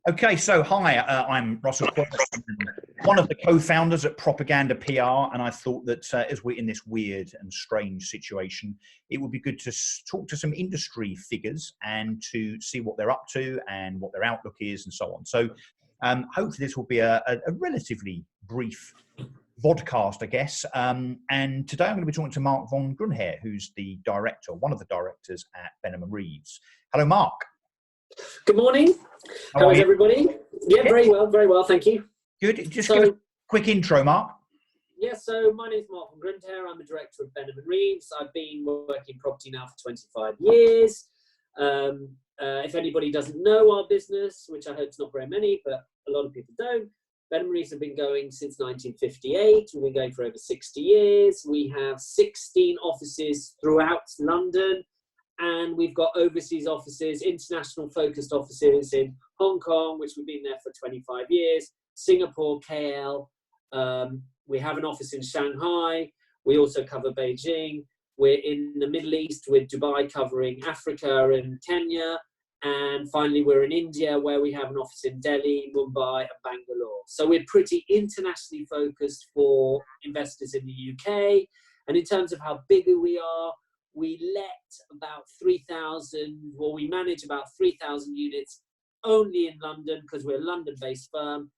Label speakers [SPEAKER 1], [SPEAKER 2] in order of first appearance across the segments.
[SPEAKER 1] Okay, so hi, I'm Russell Quirk, one of the co-founders at Propaganda PR, and I thought that as we're in this weird and strange situation, it would be good to talk to some industry figures and to see what they're up to and what their outlook is and so on. So hopefully this will be a relatively brief vodcast, I guess. And today I'm going to be talking to Marc von Grundherr, who's the director, one of the directors at Benham and Reeves. Hello, Marc.
[SPEAKER 2] Good morning. How is everybody? Yeah, very well, thank you.
[SPEAKER 1] Good. Just give us a quick intro, Marc.
[SPEAKER 2] Yeah, so my name is Marc von Grundherr. I'm the director of Benham and Reeves. I've been working in property now for 25 years. If anybody doesn't know our business, which I hope is not very many, but a lot of people don't, Benham and Reeves have been going since 1958. We've been going for over 60 years. We have 16 offices throughout London. And we've got overseas offices, international focused offices in Hong Kong, which we've been there for 25 years, Singapore, KL. We have an office in Shanghai. We also cover Beijing. We're in the Middle East with Dubai covering Africa and Kenya. And finally, we're in India, where we have an office in Delhi, Mumbai, and Bangalore. So we're pretty internationally focused for investors in the UK. And in terms of how big we are, we let about 3,000, well, we manage about 3,000 units only in London because we're a London-based firm.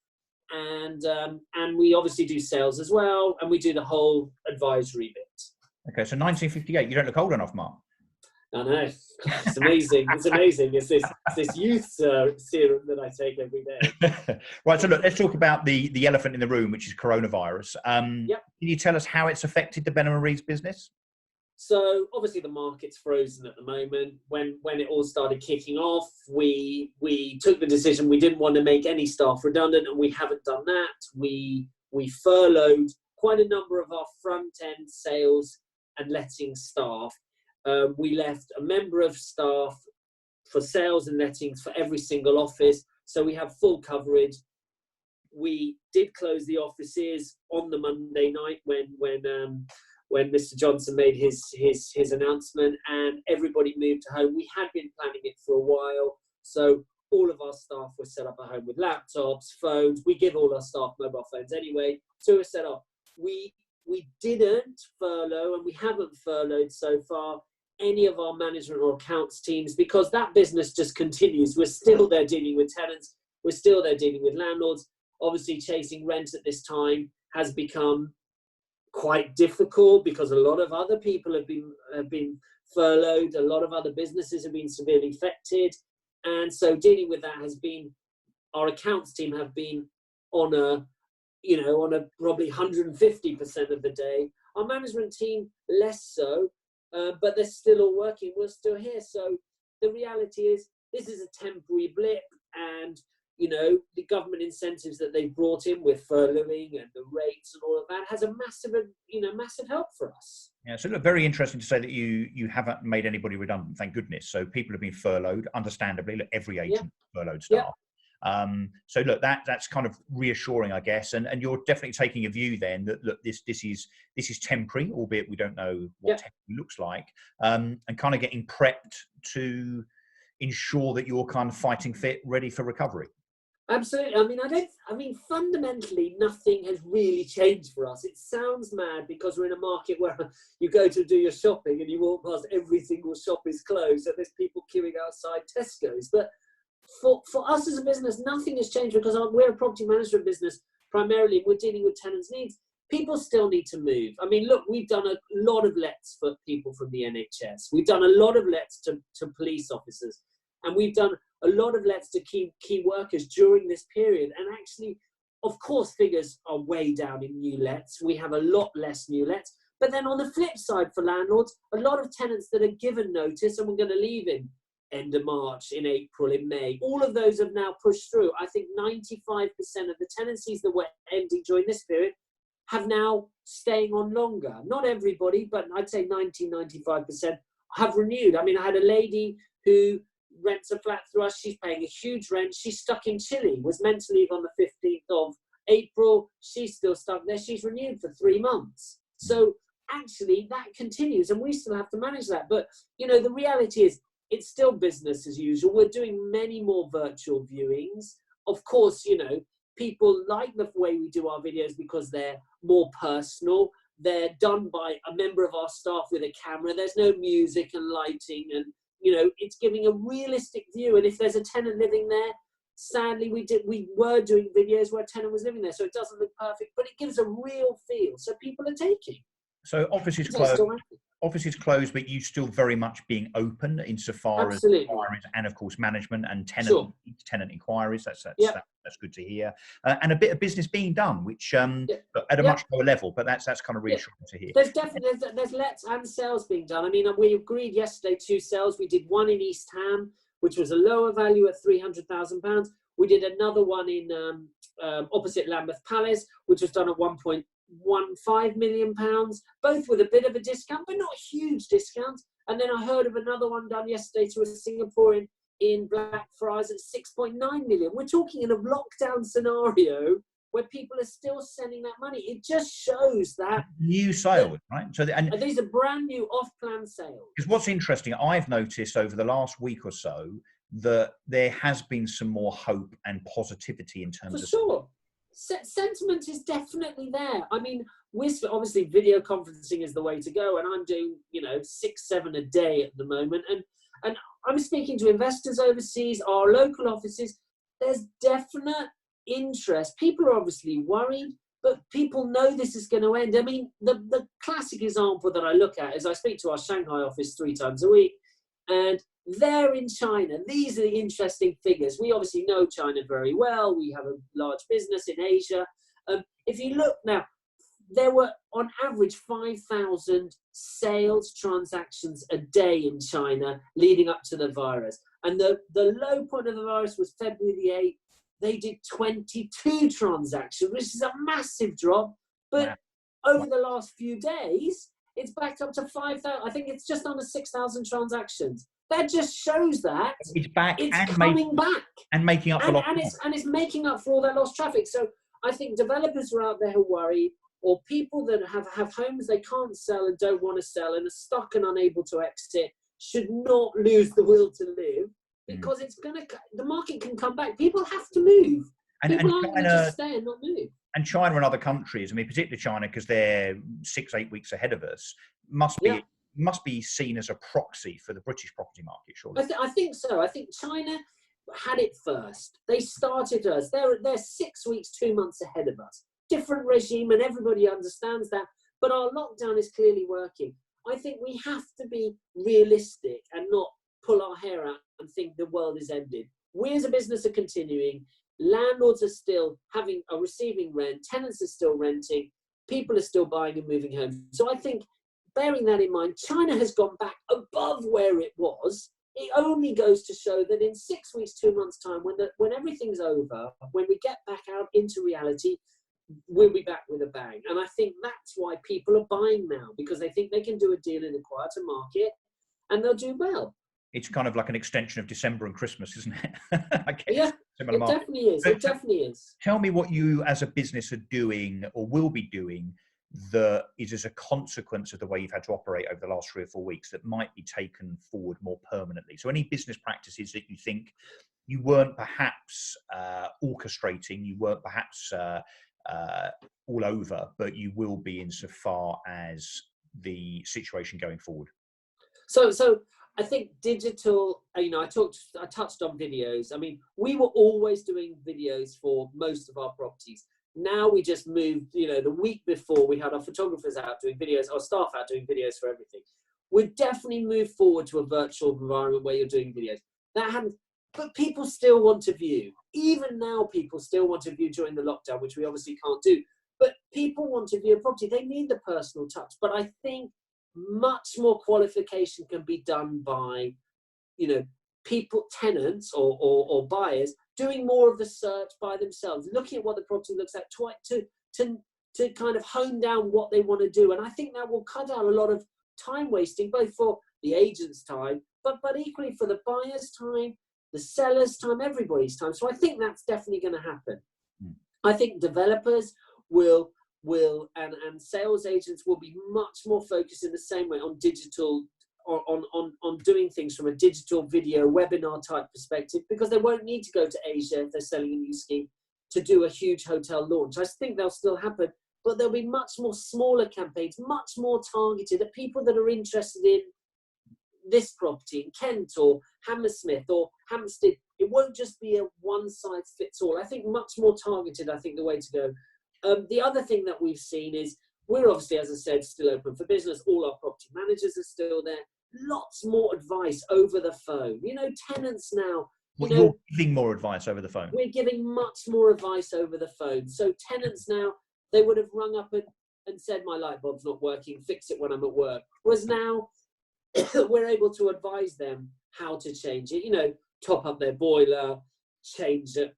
[SPEAKER 2] And we obviously do sales as well, and we do the whole advisory bit.
[SPEAKER 1] Okay, so 1958, you don't look old enough, Marc.
[SPEAKER 2] I know, it's amazing. It's amazing. It's this youth serum that I take every day.
[SPEAKER 1] Right, so look, let's talk about the elephant in the room, which is coronavirus.
[SPEAKER 2] Yep.
[SPEAKER 1] Can you tell us how it's affected the Benham and Reeves business?
[SPEAKER 2] So obviously the market's frozen at the moment. When it all started kicking off, we took the decision we didn't want to make any staff redundant, and we haven't done that. We furloughed quite a number of our front-end sales and letting staff. We left a member of staff for sales and lettings for every single office, so we have full coverage. We did close the offices on the Monday night when Mr. Johnson made his announcement, and everybody moved to home. We had been planning it for a while, so all of our staff were set up at home with laptops, phones. We give all our staff mobile phones anyway, so we're set up. We didn't furlough, and we haven't furloughed so far any of our management or accounts teams, because that business just continues. We're still there dealing with tenants. We're still there dealing with landlords. Obviously, chasing rent at this time has become quite difficult because a lot of other people have been furloughed. A lot of other businesses have been severely affected, and so dealing with that has been, our accounts team have been on a probably 150% of the day. Our management team less so, but they're still all working. We're still here. So the reality is this is a temporary blip, and the government incentives that they've brought in with furloughing and the rates and all of that has a massive help for us.
[SPEAKER 1] Yeah, so look, very interesting to say that you haven't made anybody redundant, thank goodness. So people have been furloughed, understandably. Look, every agent furloughed staff. Yeah. So look, that's kind of reassuring, I guess. And you're definitely taking a view then that look, this is temporary, albeit we don't know what temporary looks like, and kind of getting prepped to ensure that you're kind of fighting fit, ready for recovery.
[SPEAKER 2] Absolutely. I mean, fundamentally, nothing has really changed for us. It sounds mad because we're in a market where you go to do your shopping and you walk past, every single shop is closed, and there's people queuing outside Tesco's. But for us as a business, nothing has changed because we're a property management business. Primarily, we're dealing with tenants' needs. People still need to move. I mean, look, we've done a lot of lets for people from the NHS. We've done a lot of lets to police officers. And we've done a lot of lets to key workers during this period. And actually, of course, figures are way down in new lets. We have a lot less new lets. But then on the flip side for landlords, a lot of tenants that are given notice and we're going to leave in end of March, in April, in May, all of those have now pushed through. I think 95% of the tenancies that were ending during this period have now staying on longer. Not everybody, but I'd say 95% have renewed. I mean, I had a lady who rents a flat through us. She's paying a huge rent. She's stuck in Chile, was meant to leave on the 15th of April. She's still stuck there. She's renewed for 3 months. So actually that continues and we still have to manage that. But, the reality is it's still business as usual. We're doing many more virtual viewings. of course, you know, people like the way we do our videos because they're more personal. They're done by a member of our staff with a camera. There's no music and lighting, and you know, it's giving a realistic view. And if there's a tenant living there, sadly, we were doing videos where a tenant was living there, so it doesn't look perfect, but it gives a real feel. So people are taking.
[SPEAKER 1] So offices closed. Offices closed, but you still very much being open insofar as inquiries and, of course, management and tenant inquiries. That's good to hear, and a bit of business being done, which at a much lower level. But that's kind of reassuring to hear.
[SPEAKER 2] There's definitely there's lets and sales being done. I mean, we agreed yesterday 2 sales. We did one in East Ham, which was a lower value at £300,000. We did another one in opposite Lambeth Palace, which was done at £1.15 million, both with a bit of a discount, but not huge discounts. And then I heard of another one done yesterday to a Singaporean in Blackfriars at 6.9 million. We're talking in a lockdown scenario where people are still sending that money. It just shows that
[SPEAKER 1] new sales, right? So
[SPEAKER 2] and these are brand new off-plan sales.
[SPEAKER 1] Because what's interesting, I've noticed over the last week or so that there has been some more hope and positivity in terms of.
[SPEAKER 2] Sure. Sentiment is definitely there. I mean, obviously video conferencing is the way to go, and I'm doing, you know, 6-7 a day at the moment, and I'm speaking to investors overseas, our local offices. There's definite interest. People are obviously worried, but people know this is going to end. I mean, the classic example that I look at is I speak to our Shanghai office 3 times a week, and they're in China. These are the interesting figures. We obviously know China very well. We have a large business in Asia. If you look now, there were on average 5,000 sales transactions a day in China leading up to the virus. And the low point of the virus was February the 8th. They did 22 transactions, which is a massive drop. But over the last few days, it's back up to 5,000. I think it's just under 6,000 transactions. That just shows that
[SPEAKER 1] it's back.
[SPEAKER 2] It's coming back
[SPEAKER 1] and making up for
[SPEAKER 2] it's making up for all that lost traffic. So I think developers are out there who worry, or people that have homes they can't sell and don't want to sell and are stuck and unable to exit, should not lose the will to live, because the market can come back. People have to move. People aren't going to just stay and not move.
[SPEAKER 1] And China and other countries, I mean, particularly China, because they're 6-8 weeks ahead of us, must be seen as a proxy for the British property market, surely.
[SPEAKER 2] I think so. I think China had it first. They started us. They're 6 weeks, 2 months ahead of us. Different regime, and everybody understands that. But our lockdown is clearly working. I think we have to be realistic and not pull our hair out and think the world is ended. We as a business are continuing. Landlords are still receiving rent. Tenants are still renting. People are still buying and moving home. So I think, bearing that in mind, China has gone back above where it was. It only goes to show that in 6 weeks, 2 months' time, when everything's over, when we get back out into reality, we'll be back with a bang. And I think that's why people are buying now, because they think they can do a deal in a quieter market and they'll do well.
[SPEAKER 1] It's kind of like an extension of December and Christmas, isn't it? I guess.
[SPEAKER 2] Yeah, it definitely is. It definitely is.
[SPEAKER 1] Tell me what you as a business are doing or will be doing that is as a consequence of the way you've had to operate over the last 3 or 4 weeks that might be taken forward more permanently. So any business practices that you think you weren't perhaps orchestrating, you weren't perhaps all over, but you will be insofar as the situation going forward?
[SPEAKER 2] So I think digital, you know, I touched on videos. I mean, we were always doing videos for most of our properties. Now we just moved, you know, the week before we had our photographers out doing videos, our staff out doing videos for everything. We've definitely moved forward to a virtual environment where you're doing videos. That happens, but people still want to view. Even now, people still want to view during the lockdown, which we obviously can't do. But people want to view a property. They need the personal touch. But I think much more qualification can be done by, you know, people, tenants or buyers, doing more of the search by themselves, looking at what the property looks like to kind of hone down what they want to do. And I think that will cut out a lot of time wasting, both for the agent's time, but equally for the buyer's time, the seller's time, everybody's time. So I think that's definitely going to happen. I think developers will and sales agents will be much more focused in the same way on digital on doing things from a digital video webinar type perspective, because they won't need to go to Asia if they're selling a new scheme to do a huge hotel launch. I think they'll still happen, but there'll be much more smaller campaigns, much more targeted at people that are interested in this property in Kent or Hammersmith or Hampstead. It won't just be a one size fits all. I think much more targeted, I think, the way to go. The other thing that we've seen is we're obviously, as I said, still open for business. All our property managers are still there. Lots more advice over the phone. You know, tenants now,
[SPEAKER 1] you're giving more advice over the phone.
[SPEAKER 2] We're giving much more advice over the phone. So tenants now, they would have rung up and said, my light bulb's not working, fix it when I'm at work. Whereas now, we're able to advise them how to change it, you know, top up their boiler, change it,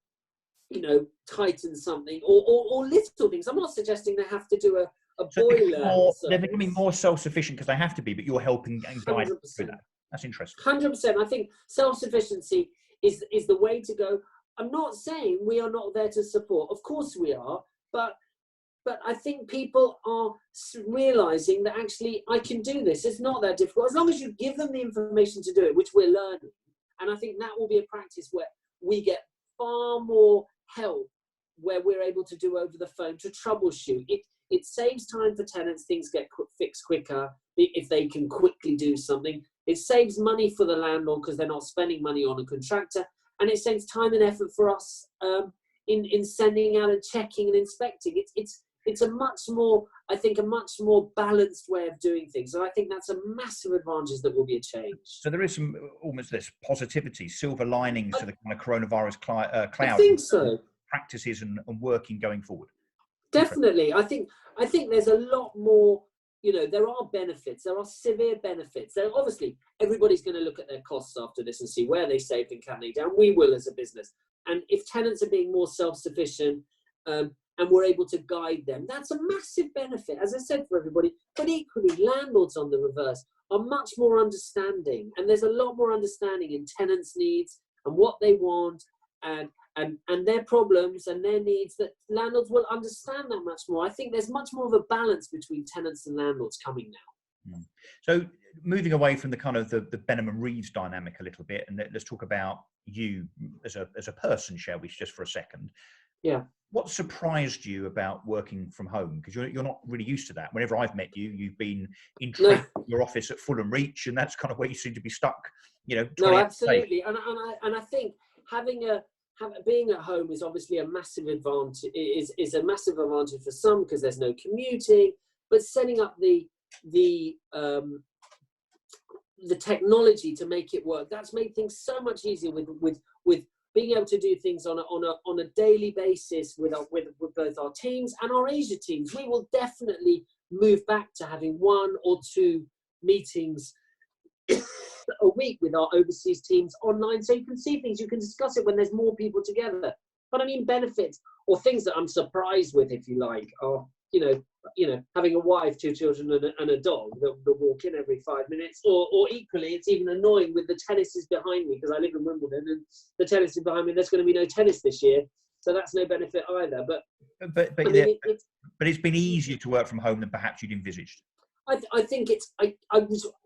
[SPEAKER 2] you know, tighten something, or little things. I'm not suggesting they have to do a boiler.
[SPEAKER 1] They're becoming more self-sufficient because they have to be, but you're helping and guiding through that. That's interesting.
[SPEAKER 2] 100%. I think self-sufficiency is the way to go. I'm not saying we are not there to support. Of course we are, but I think people are realizing that actually I can do this. It's not that difficult. As long as you give them the information to do it, which we're learning. And I think that will be a practice where we get far more help, where we're able to do over the phone to troubleshoot. It saves time for tenants. Things get fixed quicker if they can quickly do something. It saves money for the landlord because they're not spending money on a contractor. And it saves time and effort for us in sending out and checking and inspecting. It's a much more, I think, a much more balanced way of doing things. And I think that's a massive advantage that will be a change.
[SPEAKER 1] So there is some almost this positivity, silver linings to the kind of coronavirus cloud.
[SPEAKER 2] I think so.
[SPEAKER 1] Practices and working going forward.
[SPEAKER 2] Definitely. I think there's a lot more, you know, there are benefits. There are severe benefits. There, obviously, everybody's going to look at their costs after this and see where they saved and can they down. We will as a business. And if tenants are being more self-sufficient, and we're able to guide them, that's a massive benefit, as I said, for everybody. But equally, landlords on the reverse are much more understanding, and there's a lot more understanding in tenants' needs and what they want and their problems and their needs, that landlords will understand that much more. I think there's much more of a balance between tenants and landlords coming now.
[SPEAKER 1] So moving away from the kind of the Benham and Reeves dynamic a little bit, and let's talk about you as a person, shall we, just for a second.
[SPEAKER 2] Yeah.
[SPEAKER 1] What surprised you about working from home? Because you're not really used to that. Whenever I've met you, you've been in your office at Fulham Reach, and that's kind of where you seem to be stuck. You know.
[SPEAKER 2] No, absolutely. And I think being at home is obviously a massive advantage. Is a massive advantage for some because there's no commuting. But setting up the technology to make it work, that's made things so much easier with being able to do things on a daily basis with both our teams and our Asia teams. We will definitely move back to having 1 or 2 meetings a week with our overseas teams online, so you can see things, you can discuss it when there's more people together. But I mean, benefits or things that I'm surprised with, if you like, are you know, having a wife, 2 children, and a dog that walk in every 5 minutes. Or equally, it's even annoying with the tennis is behind me because I live in Wimbledon and the tennis is behind me. There's going to be no tennis this year, so that's no benefit either. But
[SPEAKER 1] it's been easier to work from home than perhaps you'd envisaged.
[SPEAKER 2] I think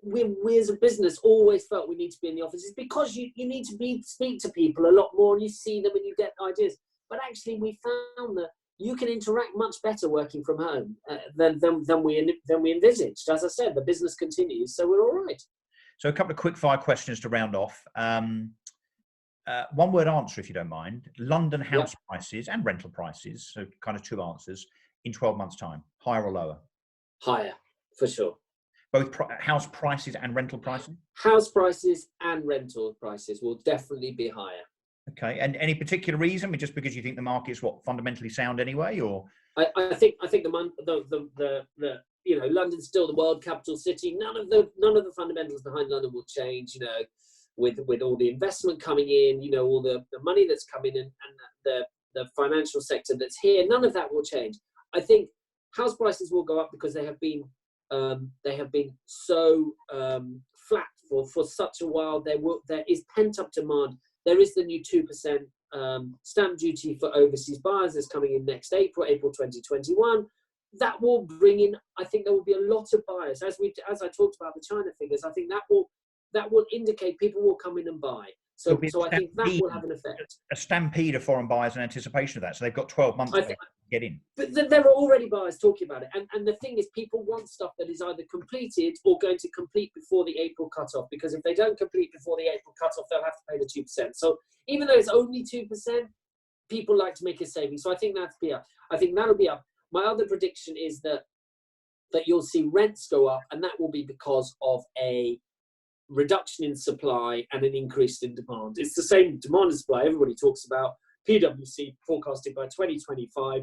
[SPEAKER 2] we as a business always felt we need to be in the office. It's because you need to speak to people a lot more and you see them and you get ideas. But actually, we found that you can interact much better working from home than we envisaged. As I said, the business continues, so we're all right.
[SPEAKER 1] So a couple of quick fire questions to round off. One word answer, if you don't mind. London house prices and rental prices, so kind of 2 answers, in 12 months' time, higher or lower?
[SPEAKER 2] Higher, for sure.
[SPEAKER 1] Both house prices and rental prices?
[SPEAKER 2] House prices and rental prices will definitely be higher.
[SPEAKER 1] Okay, and any particular reason? I mean, just because you think the market's fundamentally sound anyway, or?
[SPEAKER 2] I think the you know, London's still the world capital city. None of the fundamentals behind London will change. You know, with all the investment coming in, you know, all the money that's coming in, and the financial sector that's here, none of that will change. I think house prices will go up because they have been so flat for such a while. There is pent up demand. There is the new 2% stamp duty for overseas buyers that's coming in next April 2021. that will bring in, I think there will be a lot of buyers. As I talked about the China figures, I think that will indicate people will come in and buy. So I think that will have an effect.
[SPEAKER 1] A stampede of foreign buyers in anticipation of that. So they've got 12 months to get in.
[SPEAKER 2] But there are already buyers talking about it. And the thing is, people want stuff that is either completed or going to complete before the April cutoff. Because if they don't complete before the April cutoff, they'll have to pay the 2%. So even though it's only 2%, people like to make a saving. So I think that's be up. I think that'll be up. My other prediction is that you'll see rents go up, and that will be because of a reduction in supply and an increase in demand. It's the same demand and supply everybody talks about. PwC forecasted by 2025,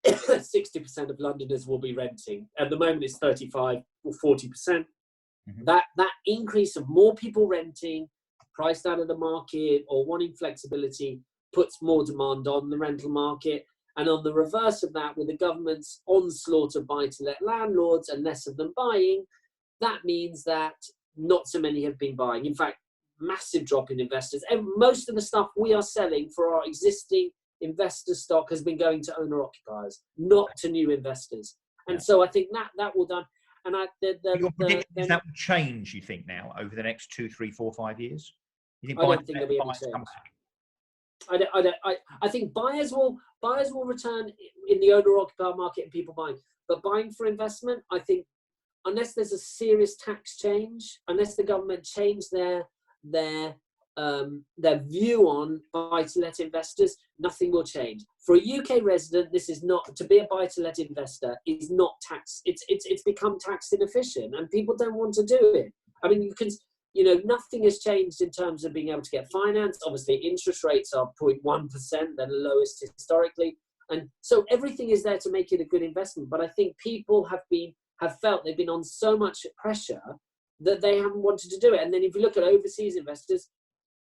[SPEAKER 2] 60% of Londoners will be renting. At the moment, it's 35 or 40%. Mm-hmm. That increase of more people renting, priced out of the market or wanting flexibility, puts more demand on the rental market. And on the reverse of that, with the government's onslaught of buy-to-let landlords and less of them buying, that means that not so many have been buying. In fact, massive drop in investors. And most of the stuff we are selling for our existing investor stock has been going to owner-occupiers, not to new investors. And so I think that will done. And your
[SPEAKER 1] prediction is that will change, you think, now over the next 2, 3, 4, 5 years? You think
[SPEAKER 2] I don't think there'll be any change. I think buyers will return in the owner-occupier market and people buying. But buying for investment, I think, unless there's a serious tax change, unless the government change their view on buy-to-let investors, nothing will change. For a UK resident, this is not, to be a buy-to-let investor is not tax. It's become tax inefficient, and people don't want to do it. I mean, nothing has changed in terms of being able to get finance. Obviously, interest rates are 0.1%, they're the lowest historically. And so everything is there to make it a good investment. But I think people have felt they've been on so much pressure that they haven't wanted to do it. And then if you look at overseas investors,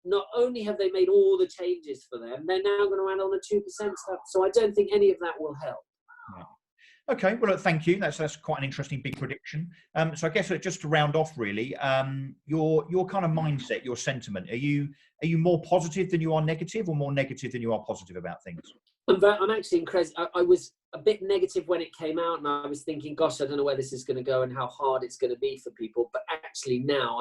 [SPEAKER 2] not only have they made all the changes for them, they're now going to add on a 2% stuff. So I don't think any of that will help.
[SPEAKER 1] Yeah. Okay, well, thank you. That's quite an interesting big prediction. So I guess just to round off, really, your kind of mindset, your sentiment. Are you more positive than you are negative, or more negative than you are positive about things?
[SPEAKER 2] I'm actually incredibly. I was a bit negative when it came out, and I was thinking, gosh, I don't know where this is going to go and how hard it's going to be for people. But actually now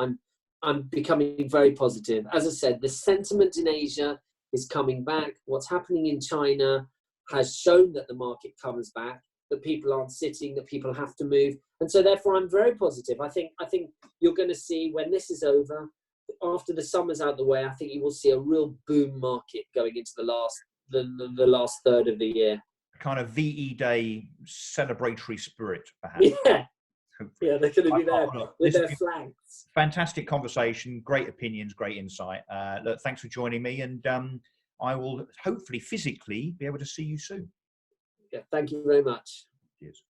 [SPEAKER 2] I'm becoming very positive. As I said, the sentiment in Asia is coming back. What's happening in China has shown that the market comes back, that people aren't sitting, that people have to move. And so therefore I'm very positive. I think you're going to see, when this is over, after the summer's out of the way, I think you will see a real boom market going into the last third of the year.
[SPEAKER 1] Kind of VE Day celebratory spirit, perhaps.
[SPEAKER 2] Yeah. Yeah, they're going to be there with their flags.
[SPEAKER 1] Fantastic conversation, great opinions, great insight. Look, thanks for joining me, and I will hopefully physically be able to see you soon.
[SPEAKER 2] Yeah, thank you very much.
[SPEAKER 1] Cheers.